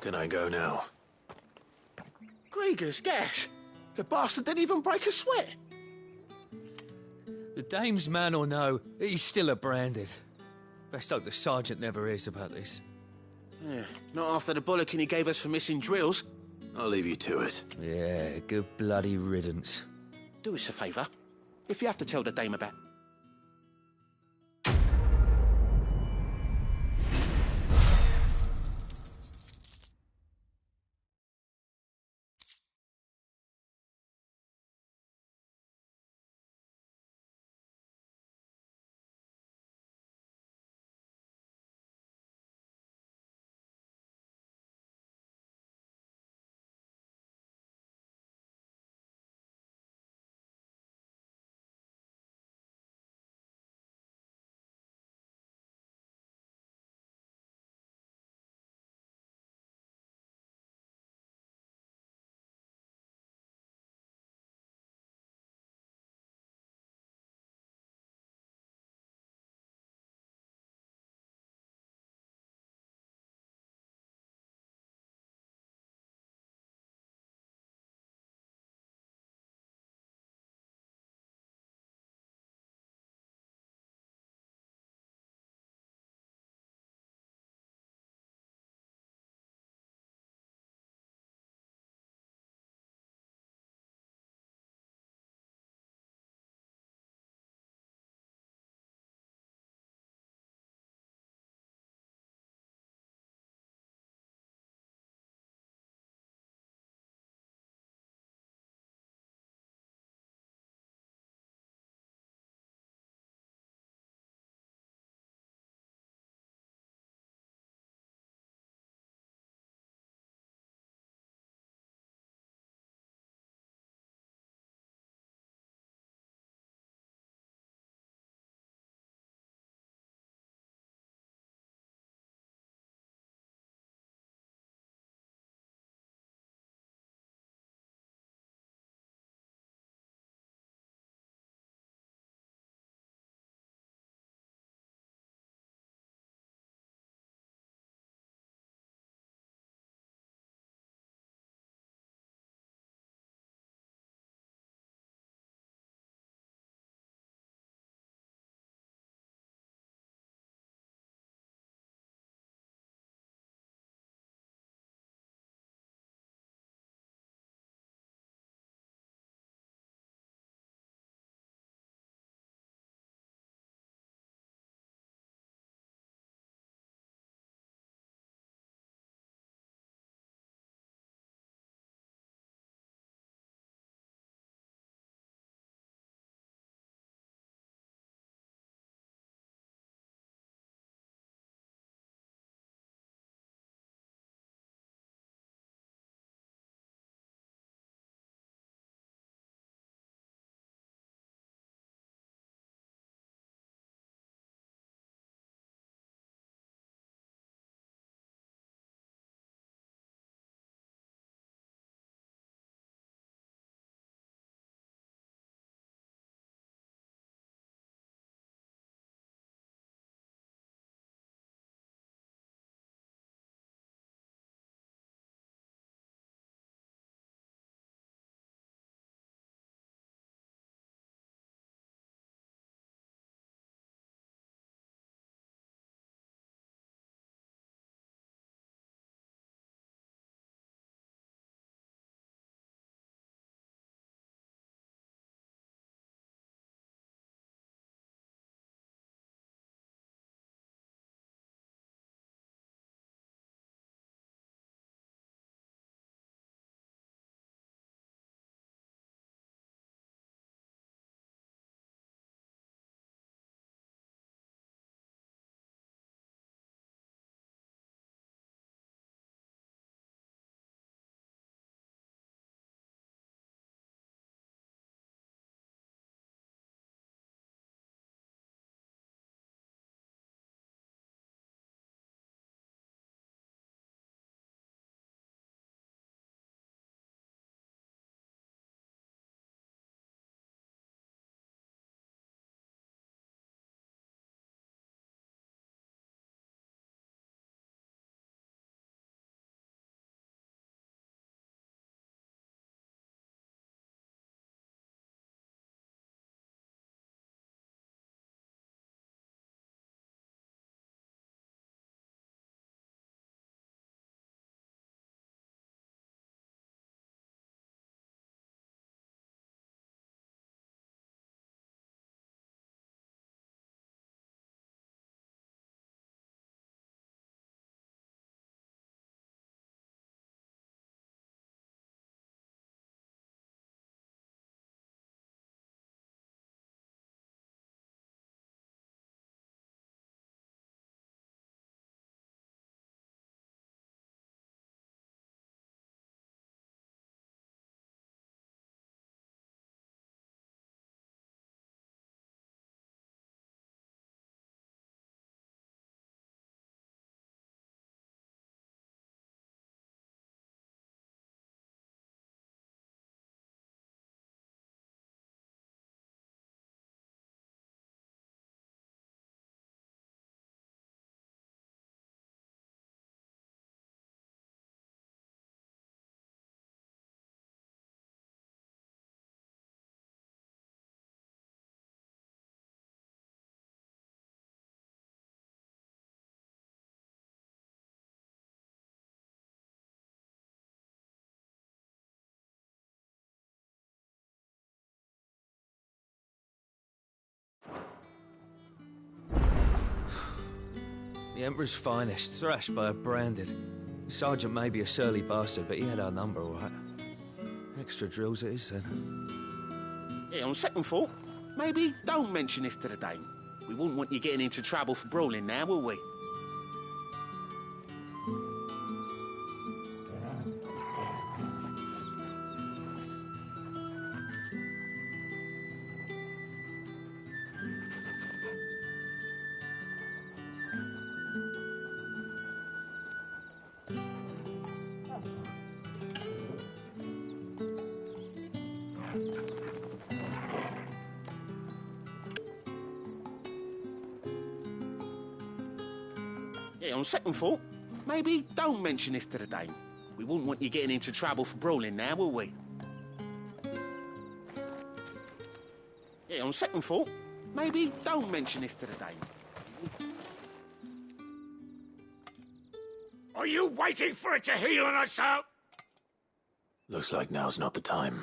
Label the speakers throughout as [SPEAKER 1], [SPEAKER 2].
[SPEAKER 1] Can I go now?
[SPEAKER 2] Grieger's gas. The bastard didn't even break a sweat.
[SPEAKER 3] The dame's man or no, he's still a branded. Best hope the sergeant never hears about this.
[SPEAKER 2] Yeah, not after the bollocking he gave us for missing drills.
[SPEAKER 1] I'll leave you to it.
[SPEAKER 3] Yeah, good bloody riddance.
[SPEAKER 2] Do us a favour. If you have to tell the dame about
[SPEAKER 3] The Emperor's finest, thrashed by a branded. The sergeant may be a surly bastard, but he had our number, all right. Extra drills it is, then.
[SPEAKER 2] Yeah, on second thought, maybe don't mention this to the dame. We wouldn't want you getting into trouble for brawling now, will we? Yeah, on second thought, maybe don't mention this to the dame. We wouldn't want you getting into trouble for brawling now, will we? Yeah, on second thought, maybe don't mention this to the dame.
[SPEAKER 4] Are you waiting for it to heal on us out?
[SPEAKER 1] Looks like now's not the time.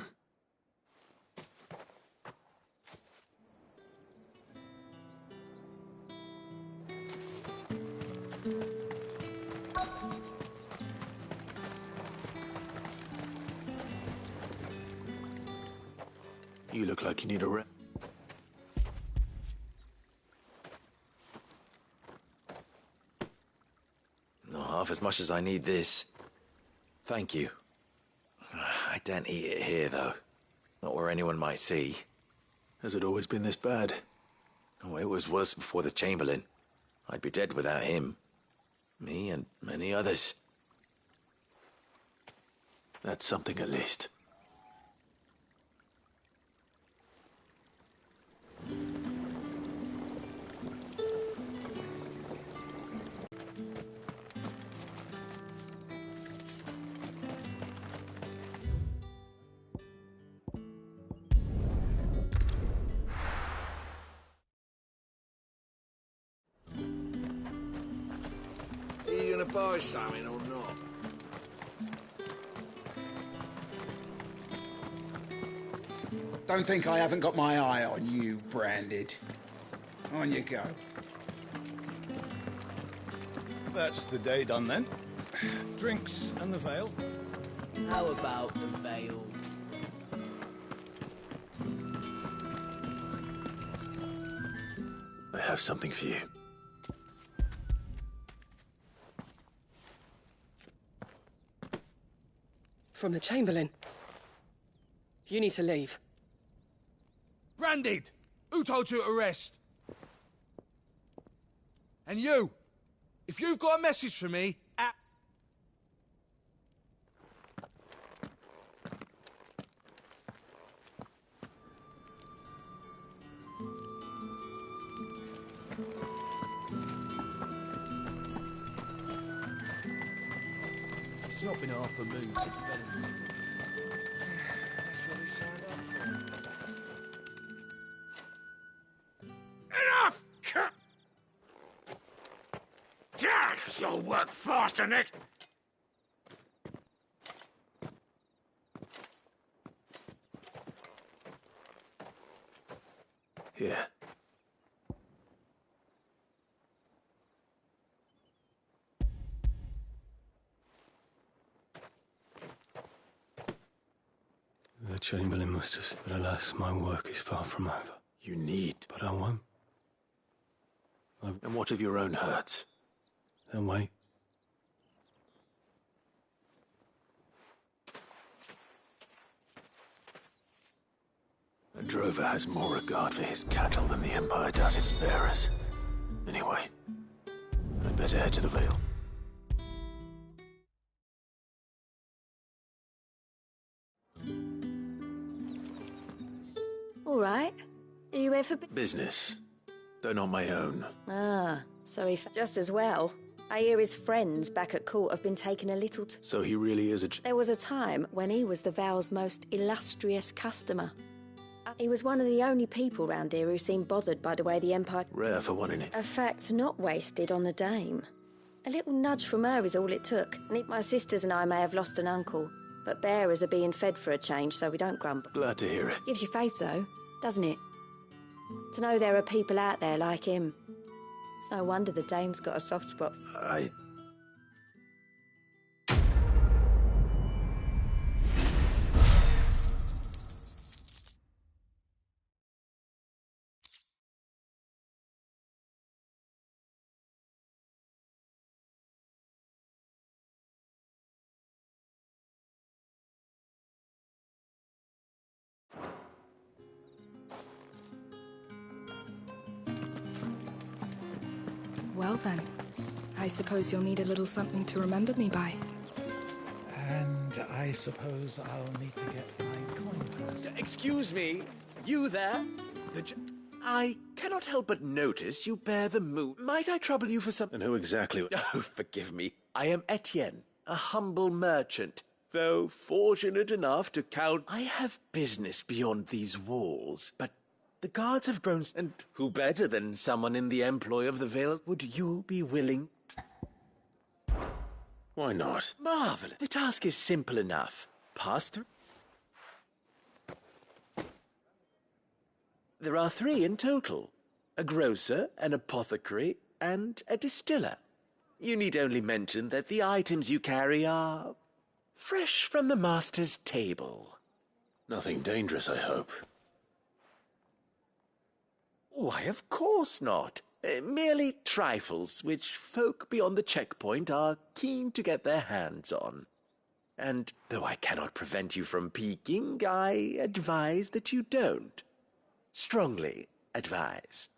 [SPEAKER 1] You look like you need a rest.
[SPEAKER 5] Not half as much as I need this. Thank you. I daren't eat it here, though. Not where anyone might see.
[SPEAKER 1] Has it always been this bad?
[SPEAKER 5] Oh, it was worse before the Chamberlain. I'd be dead without him. Me and many others.
[SPEAKER 1] That's something at least.
[SPEAKER 4] Are you gonna buy something or not?
[SPEAKER 6] Don't think I haven't got my eye on you, Branded. On you go.
[SPEAKER 7] That's the day done then. Drinks and the veil.
[SPEAKER 8] How about the veil?
[SPEAKER 1] I have something for you.
[SPEAKER 9] From the Chamberlain. You need to leave.
[SPEAKER 10] Branded! Who told you to arrest? And you! If you've got a message for me,
[SPEAKER 3] It's not been half a mood since Bellamy.
[SPEAKER 10] that's what he signed up for.
[SPEAKER 4] Enough! You'll work faster next.
[SPEAKER 1] Here.
[SPEAKER 11] The Chamberlain must have... But alas, my work is far from over.
[SPEAKER 1] You need.
[SPEAKER 11] But I won't.
[SPEAKER 1] And what of your own hurts?
[SPEAKER 11] They'll wait.
[SPEAKER 1] A drover has more regard for his cattle than the Empire does its bearers. Anyway, I'd better head to the Vale.
[SPEAKER 12] All right. Are you here for...
[SPEAKER 1] Business, though not my own.
[SPEAKER 12] Ah, so he... Just as well. I hear his friends back at court have been taking a little...
[SPEAKER 1] So he really is a...
[SPEAKER 12] There was a time when he was the Vale's most illustrious customer. He was one of the only people round here who seemed bothered by the way the Empire...
[SPEAKER 1] Rare for one in it.
[SPEAKER 12] A fact not wasted on the dame. A little nudge from her is all it took. My sisters and I may have lost an uncle, but bearers are being fed for a change, so we don't grumble.
[SPEAKER 1] Glad to hear it.
[SPEAKER 12] Gives you faith, though, doesn't it? To know there are people out there like him. It's no wonder the dame's got a soft spot.
[SPEAKER 13] Well then, I suppose you'll need a little something to remember me by.
[SPEAKER 6] And I suppose I'll need to get my coin pass.
[SPEAKER 5] Excuse me, you there? I cannot help but notice you bear the moon. Might I trouble you for something?
[SPEAKER 1] And who exactly?
[SPEAKER 5] Oh, forgive me. I am Etienne, a humble merchant. Though fortunate enough to count, I have business beyond these walls. But the guards have grown, and who better than someone in the employ of the Vale? Would you be willing?
[SPEAKER 1] Why not?
[SPEAKER 5] Marvelous. The task is simple enough. Pass through. There are 3 in total. A grocer, an apothecary, and a distiller. You need only mention that the items you carry are fresh from the master's table.
[SPEAKER 1] Nothing dangerous, I hope.
[SPEAKER 5] Why, of course not. Merely trifles which folk beyond the checkpoint are keen to get their hands on. And though I cannot prevent you from peeking, I advise that you don't. Strongly advise.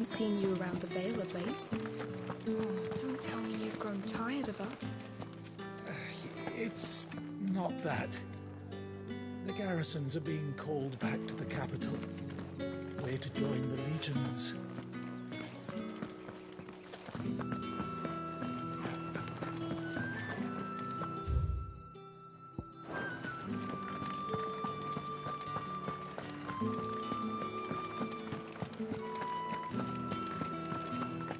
[SPEAKER 13] haven't seen you around the Vale of late. Oh, don't tell me you've grown tired of us.
[SPEAKER 4] It's not that. The garrisons are being called back to the capital. We're to join the legions.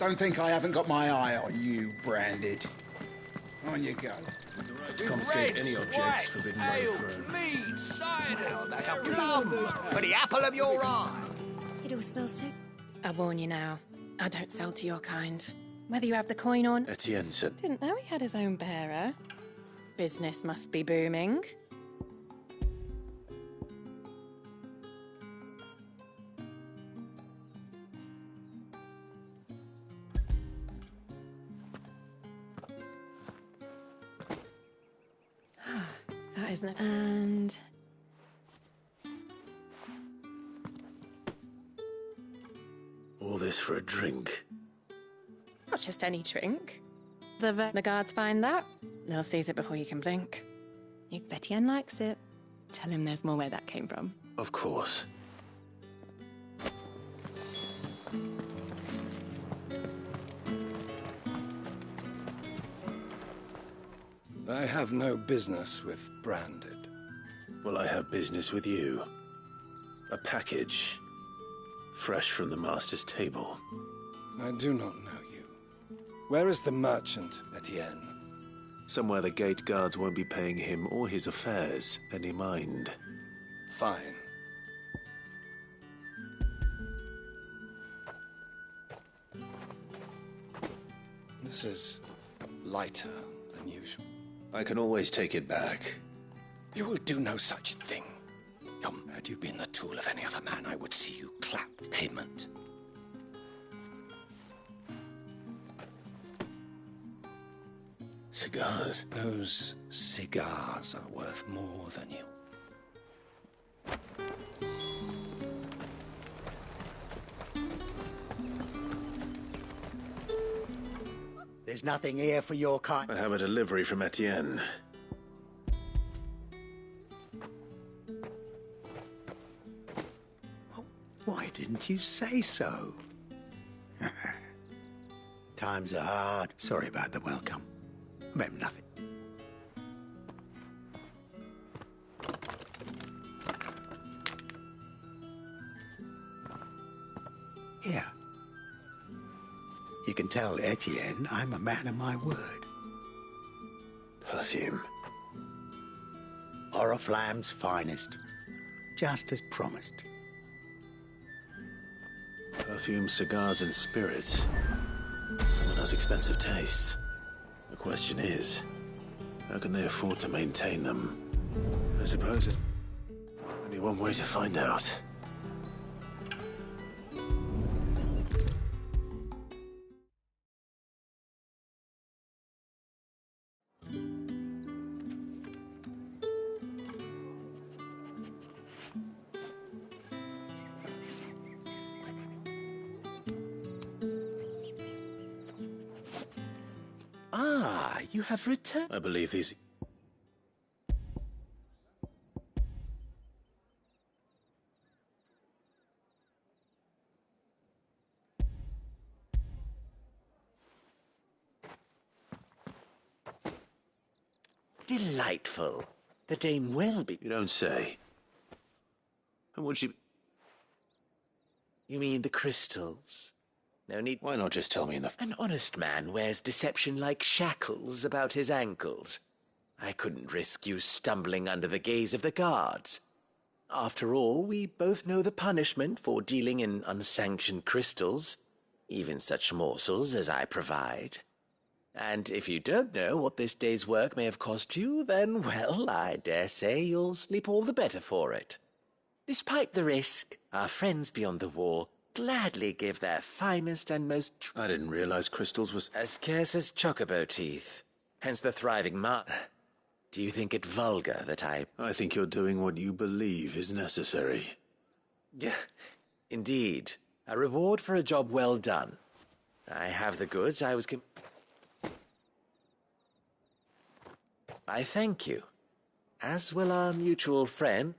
[SPEAKER 6] Don't think I haven't got my eye on you, Branded. On you go.
[SPEAKER 11] To confiscate any objects forbidden by the throne.
[SPEAKER 10] mead, cider,
[SPEAKER 14] Like a plum for the apple of your eye.
[SPEAKER 12] It all smells so...
[SPEAKER 9] I warn you now, I don't sell to your kind. Whether you have the coin on...
[SPEAKER 5] Etienne said...
[SPEAKER 9] Didn't know he had his own bearer. Business must be booming. That isn't it. And...
[SPEAKER 5] All this for a drink.
[SPEAKER 9] not just any drink. The guards find that, they'll seize it before you can blink. Etienne likes it. Tell him there's more where that came from.
[SPEAKER 5] Of course.
[SPEAKER 7] I have no business with Branded.
[SPEAKER 5] Well, I have business with you. A package. Fresh from the master's table.
[SPEAKER 7] I do not know you. Where is the merchant, Etienne?
[SPEAKER 5] Somewhere the gate guards won't be paying him or his affairs any mind.
[SPEAKER 7] Fine. This is lighter than usual.
[SPEAKER 5] I can always take it back.
[SPEAKER 14] You will do no such thing. Come, had you been the tool of any other man, I would see you clapped payment.
[SPEAKER 5] Cigars?
[SPEAKER 14] Those cigars are worth more than you. There's nothing here for your kind.
[SPEAKER 5] I have a delivery from Etienne.
[SPEAKER 14] Oh, why didn't you say so? Times are hard. Sorry about the welcome. I meant nothing. Here. You can tell Etienne I'm a man of my word.
[SPEAKER 5] Perfume.
[SPEAKER 14] Oriflamme's finest. Just as promised.
[SPEAKER 5] Perfume, cigars, and spirits. Someone has expensive tastes. The question is, how can they afford to maintain them? I suppose it's only one way to find out. Ah, you have returned. I believe these...
[SPEAKER 14] Delightful. The dame will be...
[SPEAKER 5] You don't say. And would she...
[SPEAKER 14] You mean the crystals? No need...
[SPEAKER 5] Why not just tell me in the...
[SPEAKER 14] An honest man wears deception like shackles about his ankles. I couldn't risk you stumbling under the gaze of the guards. After all, we both know the punishment for dealing in unsanctioned crystals, even such morsels as I provide. And if you don't know what this day's work may have cost you, then, well, I dare say you'll sleep all the better for it. Despite the risk, our friends beyond the wall gladly give their finest and most...
[SPEAKER 5] I didn't realize crystals was...
[SPEAKER 14] As scarce as chocobo teeth. Hence the thriving Do you think it vulgar that
[SPEAKER 5] I think you're doing what you believe is necessary.
[SPEAKER 14] Yeah, indeed. A reward for a job well done. I have the goods I was I thank you, as will our mutual friend.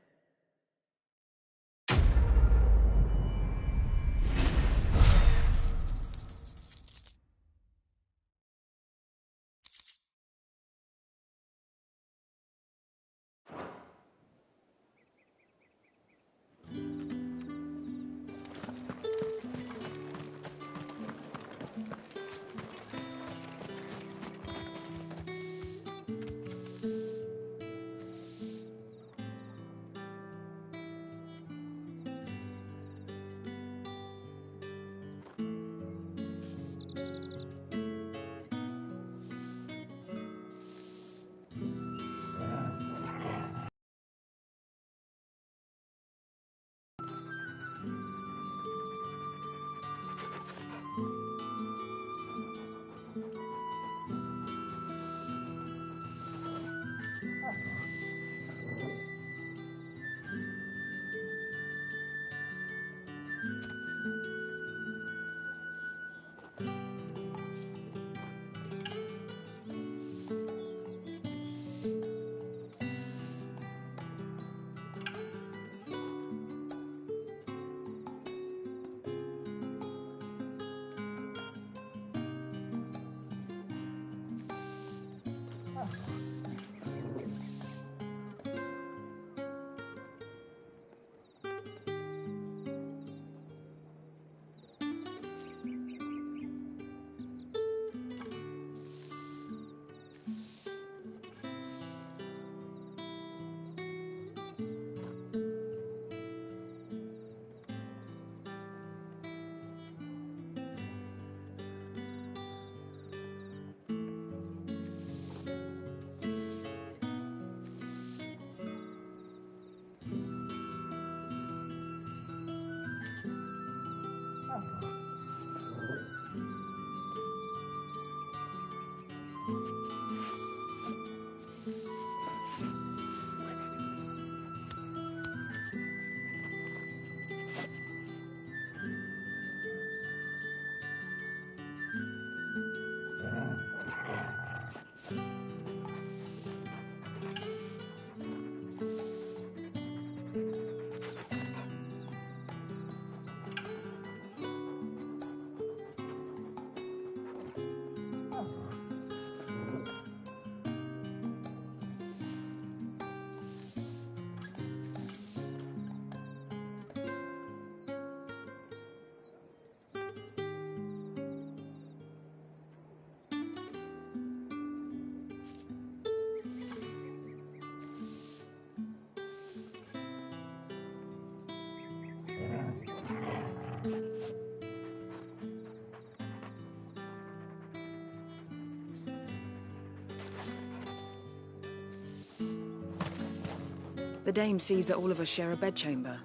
[SPEAKER 13] The Dame sees that all of us share a bedchamber.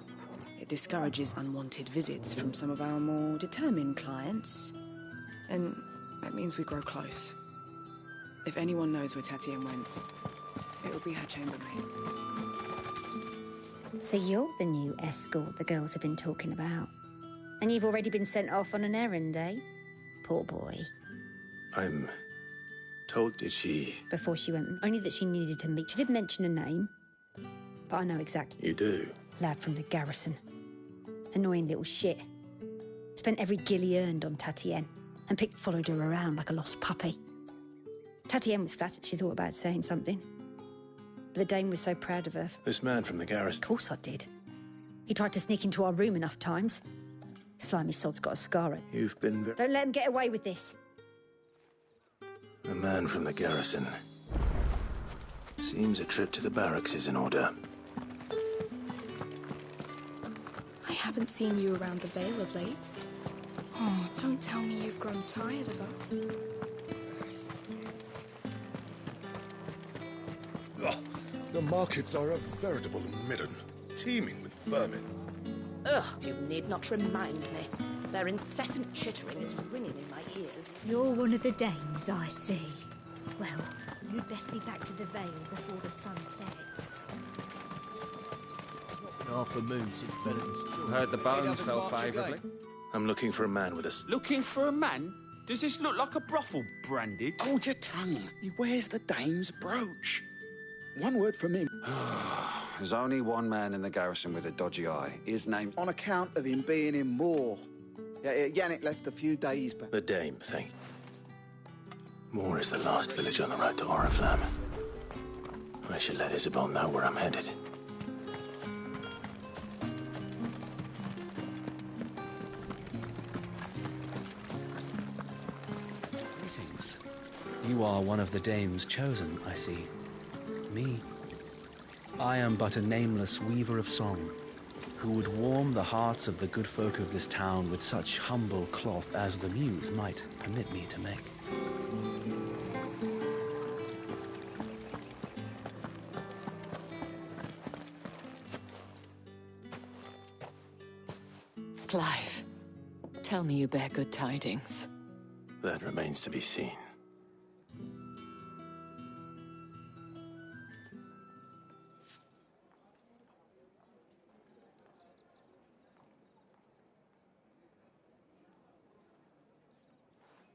[SPEAKER 13] It discourages unwanted visits from some of our more determined clients. And that means we grow close. If anyone knows where Tatienne went, it'll be her chambermaid.
[SPEAKER 12] So you're the new escort the girls have been talking about. And you've already been sent off on an errand, eh? Poor boy.
[SPEAKER 1] I'm told, did she...
[SPEAKER 12] Before she went, only that she needed to meet. She did mention a name, but I know exactly.
[SPEAKER 1] You do?
[SPEAKER 12] Lad from the garrison. Annoying little shit. Spent every guil he earned on Tatienne, and followed her around like a lost puppy. Tatienne was flattered she thought about saying something. But the Dame was so proud of her.
[SPEAKER 1] This man from the garrison?
[SPEAKER 12] Of course I did. He tried to sneak into our room enough times. Slimy sod's got a scar on.
[SPEAKER 1] You've been very...
[SPEAKER 12] Don't let him get away with this.
[SPEAKER 1] A man from the garrison. Seems a trip to the barracks is in order.
[SPEAKER 13] I haven't seen you around the Vale of late. Oh, don't tell me you've grown tired of us.
[SPEAKER 15] Oh, the markets are a veritable midden, teeming with vermin.
[SPEAKER 16] Ugh, you need not remind me. Their incessant chittering is ringing in my ears.
[SPEAKER 17] You're one of the dames, I see. Well, you'd best be back to the Vale before the sun sets.
[SPEAKER 3] Half a moon since Bennet's children. Heard the bones fell favourably.
[SPEAKER 1] I'm looking for a man with us.
[SPEAKER 2] Looking for a man? Does this look like a brothel, Branded?
[SPEAKER 6] Hold your tongue. He wears the dame's brooch. One word from him.
[SPEAKER 18] There's only one man in the garrison with a dodgy eye. His name's...
[SPEAKER 6] On account of him being in Moor. Yannick left a few days back.
[SPEAKER 1] The dame, thank. Moor is the last village on the road to Oriflamme. I should let Isabel know where I'm headed.
[SPEAKER 19] Greetings. You are one of the dames chosen, I see. Me? I am but a nameless weaver of song, who would warm the hearts of the good folk of this town with such humble cloth as the muse might permit me to make.
[SPEAKER 20] Clive, tell me you bear good tidings.
[SPEAKER 1] That remains to be seen.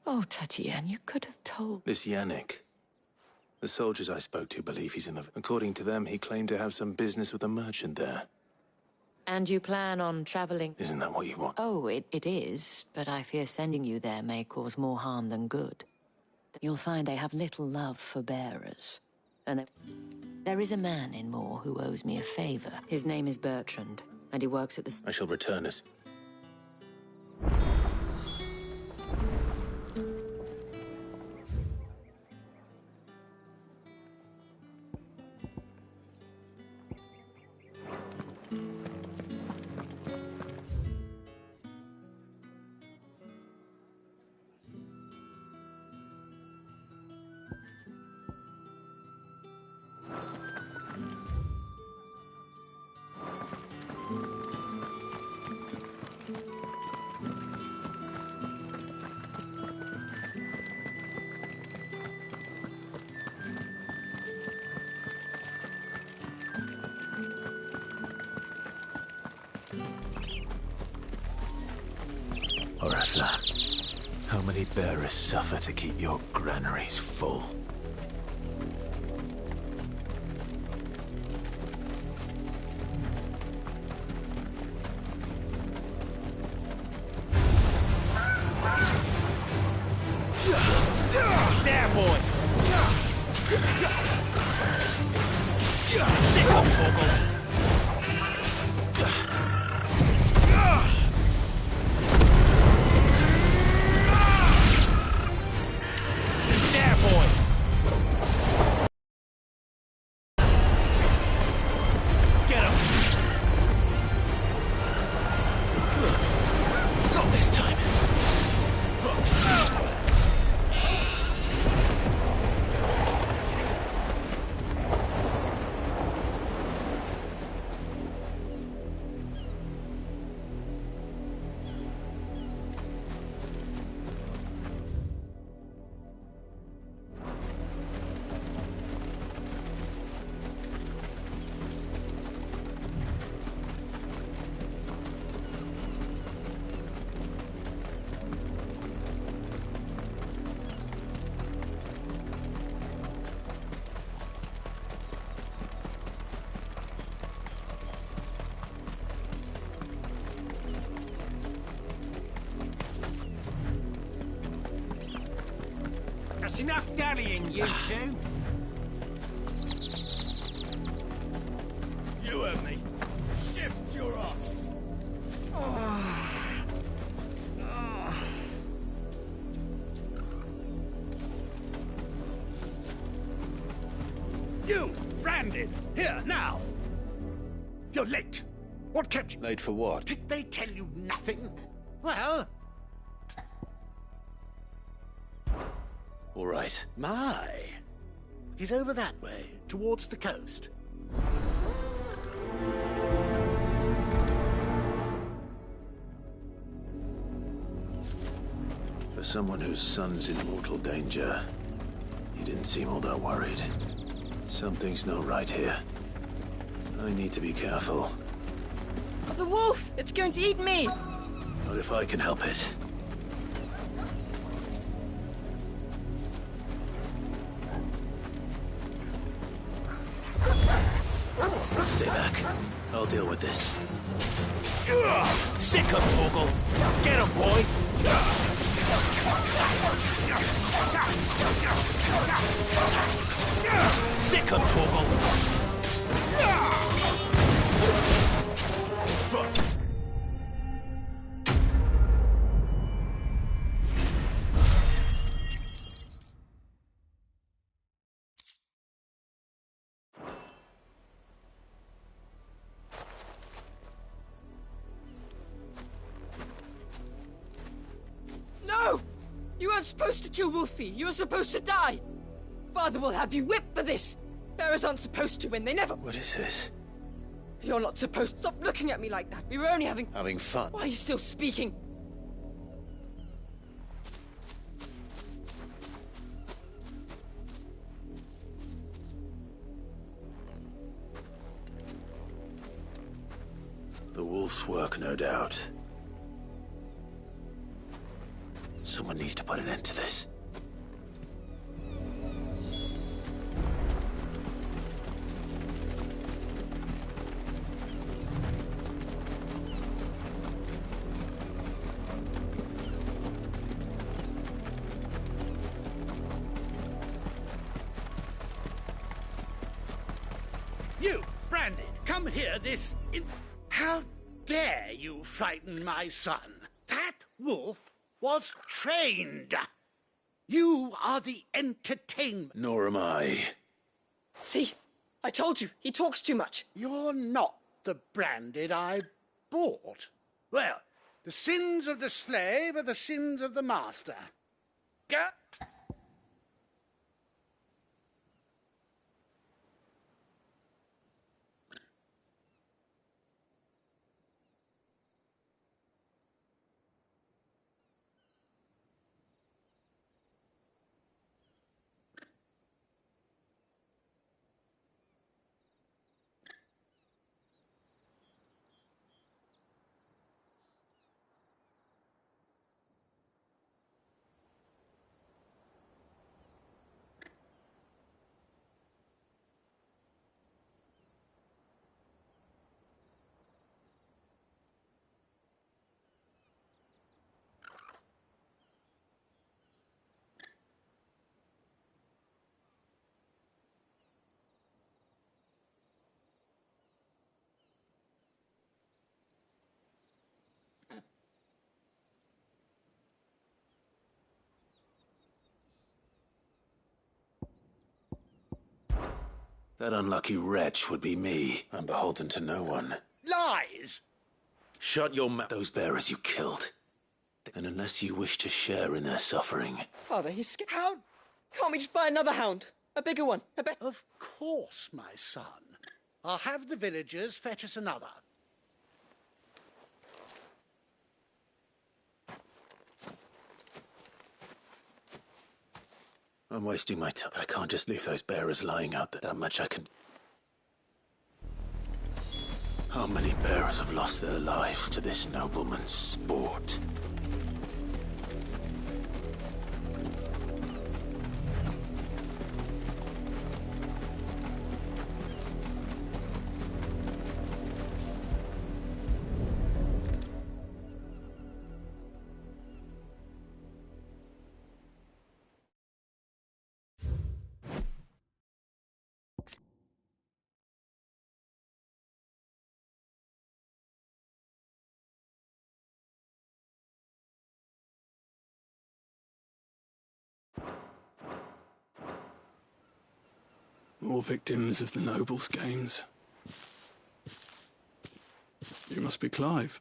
[SPEAKER 20] Oh, Tatienne, you could have told...
[SPEAKER 1] This Yannick. The soldiers I spoke to believe he's in the... According to them, he claimed to have some business with a merchant there.
[SPEAKER 20] And you plan on traveling...
[SPEAKER 1] Isn't that what you want?
[SPEAKER 20] Oh, it is, but I fear sending you there may cause more harm than good. You'll find they have little love for bearers. And there is a man in Moor who owes me a favor. His name is Bertrand, and he works at the...
[SPEAKER 1] I shall return us. Oriflamme, how many bearers suffer to keep your granaries full?
[SPEAKER 2] There, boy! Sick of Torgal! That's enough dallying, you two.
[SPEAKER 7] You heard me. Shift your asses.
[SPEAKER 6] You, Branded, here, now. You're late. What kept you?
[SPEAKER 1] Late for what?
[SPEAKER 6] Did they tell you nothing? Well...
[SPEAKER 1] All right.
[SPEAKER 2] My. He's over that way, towards the coast.
[SPEAKER 1] For someone whose son's in mortal danger, he didn't seem all that worried. Something's not right here. I need to be careful.
[SPEAKER 21] The wolf! It's going to eat me!
[SPEAKER 1] Not if I can help it. Stay back. I'll deal with this.
[SPEAKER 2] Sick of Torgal! Get him, boy! Sick of Torgal!
[SPEAKER 21] No! You weren't supposed to kill Wolfie. You were supposed to die. Father will have you whipped for this. Bearers aren't supposed to win. They never...
[SPEAKER 1] What is this?
[SPEAKER 21] You're not supposed to. Stop looking at me like that. We were only having...
[SPEAKER 1] Having fun.
[SPEAKER 21] Why are you still speaking?
[SPEAKER 1] The wolf's work, no doubt. Someone needs to put an end to this.
[SPEAKER 22] You, Brandon, come here How dare you frighten my son? That wolf was trained. You are the entertainment.
[SPEAKER 1] Nor am I.
[SPEAKER 21] See? I told you, he talks too much.
[SPEAKER 22] You're not the Branded I bought. Well, the sins of the slave are the sins of the master. Go.
[SPEAKER 1] That unlucky wretch would be me. I'm beholden to no one.
[SPEAKER 22] Lies!
[SPEAKER 1] Shut your mouth. Those bearers you killed. And unless you wish to share in their suffering...
[SPEAKER 21] Father, he's scared. How? Can't we just buy another hound? A bigger one? A better...
[SPEAKER 22] Of course, my son. I'll have the villagers fetch us another.
[SPEAKER 1] I'm wasting my time. I can't just leave those bearers lying out there. That much I can... How many bearers have lost their lives to this nobleman's sport?
[SPEAKER 11] More victims of the nobles' games. You must be Clive.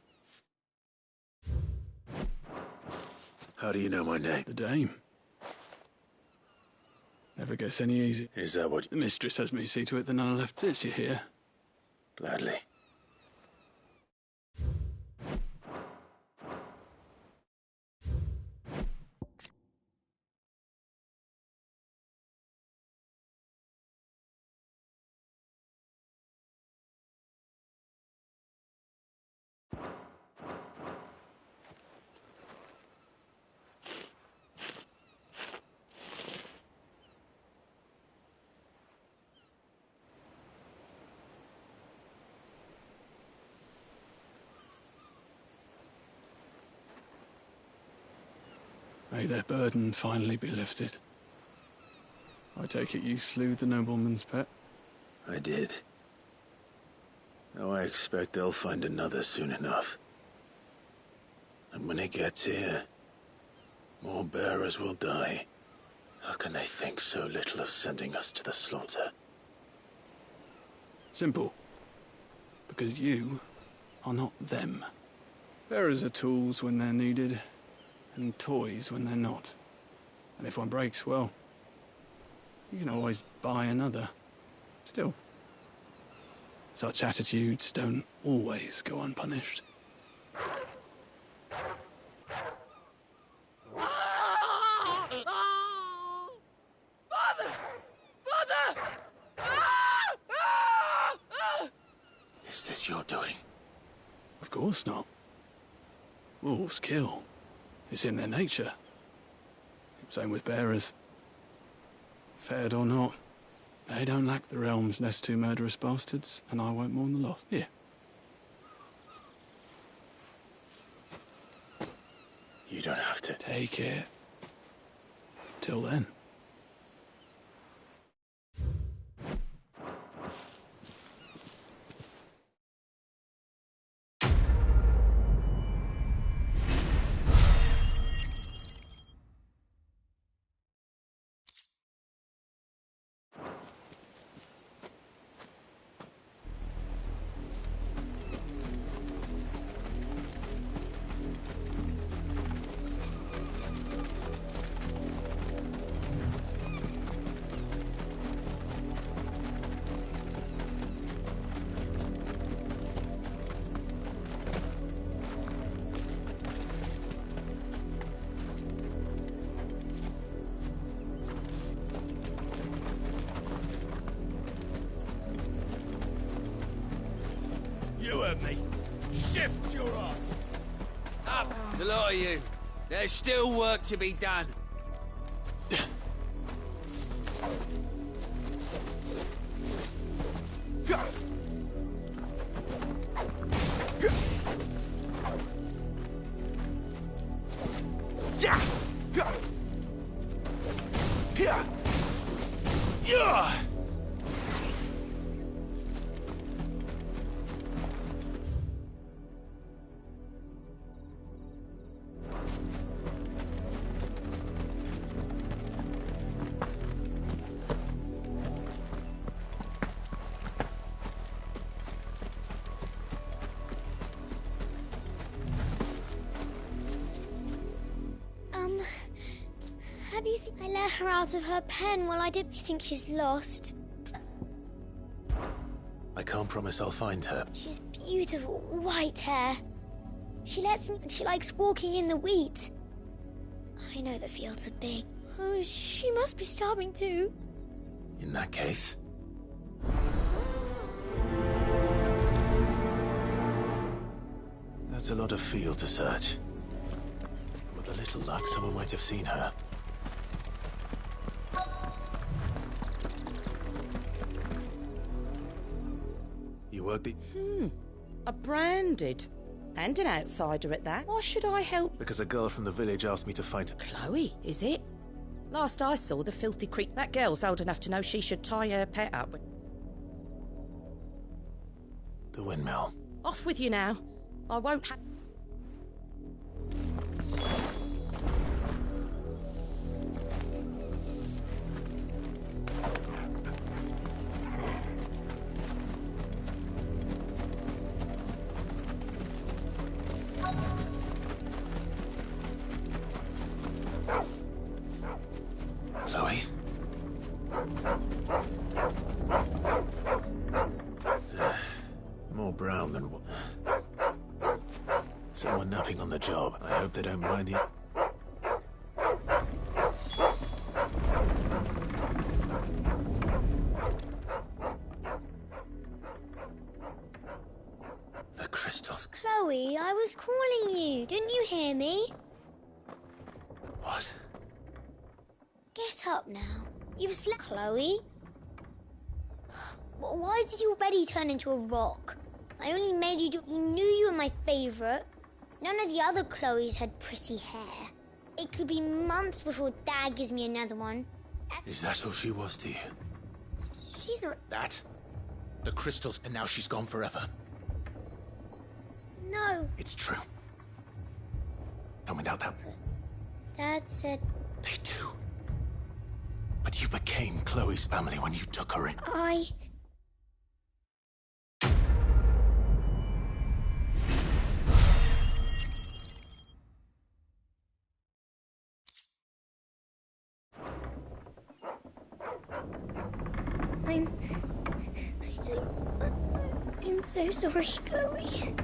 [SPEAKER 1] How do you know my name?
[SPEAKER 11] The Dame. Never gets any easy.
[SPEAKER 1] Is that what...
[SPEAKER 11] The mistress has me see to it that none are left. Sits you here.
[SPEAKER 1] Gladly.
[SPEAKER 11] May their burden finally be lifted. I take it you slew the nobleman's pet?
[SPEAKER 1] I did. Now I expect they'll find another soon enough. And when it gets here, more bearers will die. How can they think so little of sending us to the slaughter?
[SPEAKER 11] Simple. Because you are not them. Bearers are tools when they're needed, and toys when they're not. And if one breaks, well, you can always buy another. Still, such attitudes don't always go unpunished.
[SPEAKER 21] Father! Father!
[SPEAKER 1] Is this your doing?
[SPEAKER 11] Of course not. Wolves kill. It's in their nature. Same with bearers. Fed or not, they don't lack the realm's next two murderous bastards, and I won't mourn the loss. Here.
[SPEAKER 1] You don't have to.
[SPEAKER 11] Take it. Till then.
[SPEAKER 7] You heard me. Shift your asses.
[SPEAKER 3] Up, the lot of you. There's still work to be done.
[SPEAKER 4] Have you seen? I let her out of her pen. Well, I did think she's lost.
[SPEAKER 1] I can't promise I'll find her.
[SPEAKER 4] She has beautiful white hair. She likes walking in the wheat. I know the fields are big. Oh, she must be starving too.
[SPEAKER 1] In that case... That's a lot of field to search. With a little luck, someone might have seen her. You work the...
[SPEAKER 16] A branded. And an outsider at that. Why should I help?
[SPEAKER 1] Because a girl from the village asked me to find her.
[SPEAKER 16] Chloe, is it? Last I saw, the filthy creep. That girl's old enough to know she should tie her pet up.
[SPEAKER 1] The windmill.
[SPEAKER 16] Off with you now. I won't have...
[SPEAKER 1] Chloe? More brown than... Someone napping on the job. I hope they don't mind the... The crystals.
[SPEAKER 4] Chloe, I was calling you. Didn't you hear me?
[SPEAKER 1] What?
[SPEAKER 4] Get up now. You've slept, Chloe. Why did your Betty turn into a rock? I only made you do... You knew you were my favourite. None of the other Chloes had pretty hair. It'll be months before Dad gives me another one.
[SPEAKER 1] Is that all she was to you?
[SPEAKER 4] She's not...
[SPEAKER 8] That? The crystals, and now she's gone forever.
[SPEAKER 4] No.
[SPEAKER 8] It's true. And without that...
[SPEAKER 4] Dad said...
[SPEAKER 8] They do. But you became Chloe's family when you took her in.
[SPEAKER 4] I'm so sorry, Chloe.